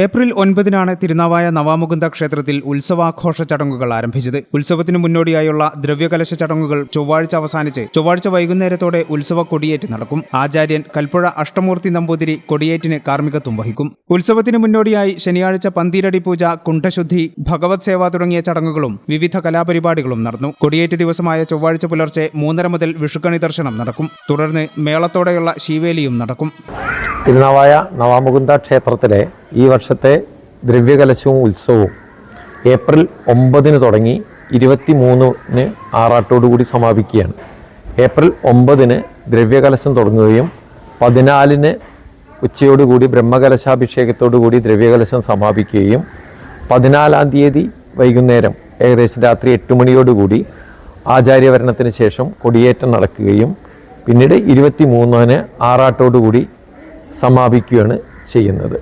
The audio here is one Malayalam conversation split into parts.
ഏപ്രിൽ 9-നാണ് തിരുനാവായ നവാമുകുന്ദ ക്ഷേത്രത്തിൽ ഉത്സവാഘോഷ ചടങ്ങുകൾ ആരംഭിച്ചത്. ഉത്സവത്തിനു മുന്നോടിയായുള്ള ദ്രവ്യകലശ ചടങ്ങുകൾ ചൊവ്വാഴ്ച അവസാനിച്ച് ചൊവ്വാഴ്ച വൈകുന്നേരത്തോടെ ഉത്സവ കൊടിയേറ്റ് നടക്കും. ആചാര്യൻ കൽപ്പുഴ അഷ്ടമൂർത്തി നമ്പൂതിരി കൊടിയേറ്റിന് കാർമ്മികത്വം വഹിക്കും. ഉത്സവത്തിനു മുന്നോടിയായി ശനിയാഴ്ച പന്തീരടി പൂജ, കുണ്ഠശുദ്ധി, ഭഗവത് സേവ തുടങ്ങിയ ചടങ്ങുകളും വിവിധ കലാപരിപാടികളും നടന്നു. കൊടിയേറ്റ് ദിവസമായ ചൊവ്വാഴ്ച പുലർച്ചെ 3:30 മുതൽ വിഷുക്കണി ദർശനം നടക്കും. തുടർന്ന് മേളത്തോടെയുള്ള ശീവേലിയും നടക്കും. തിരുനാവായ നവാമുകുന്ദ ക്ഷേത്രത്തിലെ ഈ വർഷത്തെ ദ്രവ്യകലശവും ഉത്സവവും ഏപ്രിൽ 9 തുടങ്ങി 23 ആറാട്ടോടുകൂടി സമാപിക്കുകയാണ്. ഏപ്രിൽ 9 ദ്രവ്യകലശം തുടങ്ങുകയും 14 ഉച്ചയോടുകൂടി ബ്രഹ്മകലശാഭിഷേകത്തോടുകൂടി ദ്രവ്യകലശം സമാപിക്കുകയും 14 തീയതി വൈകുന്നേരം ഏകദേശം രാത്രി 8 മണിയോടുകൂടി ആചാര്യവരണത്തിന് ശേഷം കൊടിയേറ്റം നടക്കുകയും പിന്നീട് 23 ആറാട്ടോടുകൂടി സമാപിക്കുകയാണ് ചെയ്യുന്നത്.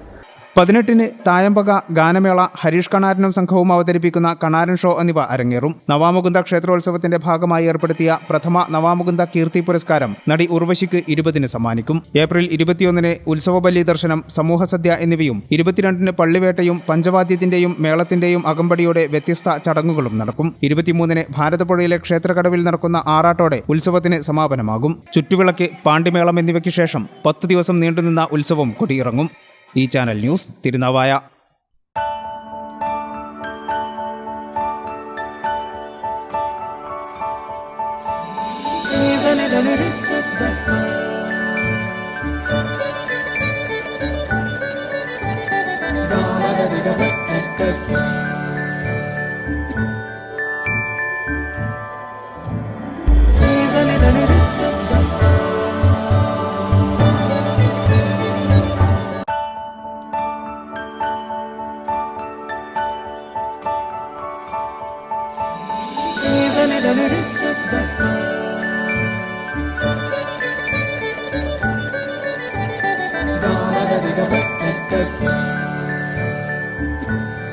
18 തായമ്പക ഗാനമേള, ഹരീഷ് കണാരനും സംഘവും അവതരിപ്പിക്കുന്ന കണാരൻ ഷോ എന്നിവ അരങ്ങേറും. നവാമുകുന്ദ ക്ഷേത്രോത്സവത്തിന്റെ ഭാഗമായി ഏർപ്പെടുത്തിയ പ്രഥമ നവാമുകുന്ദ കീർത്തി പുരസ്കാരം നടി ഉർവശിക്ക് 20 സമ്മാനിക്കും. ഏപ്രിൽ 21 ഉത്സവബലി ദർശനം, സമൂഹസദ്യ എന്നിവയും 22 പള്ളിവേട്ടയും പഞ്ചവാദ്യത്തിന്റെയും മേളത്തിന്റെയും അകമ്പടിയോടെ വ്യത്യസ്ത ചടങ്ങുകളും നടക്കും. 23 ഭാരതപ്പുഴയിലെ ക്ഷേത്രകടവിൽ നടക്കുന്ന ആറാട്ടോടെ ഉത്സവത്തിന് സമാപനമാകും. ചുറ്റുവിളക്ക്, പാണ്ടിമേളം എന്നിവയ്ക്ക് ശേഷം 10 ദിവസം നീണ്ടുനിന്ന ഉത്സവം കൊടിയിറങ്ങും. ഈ channel news Thirunavaya.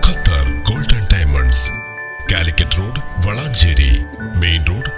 Qatar golden diamonds, Calicut road, Valanchery main road.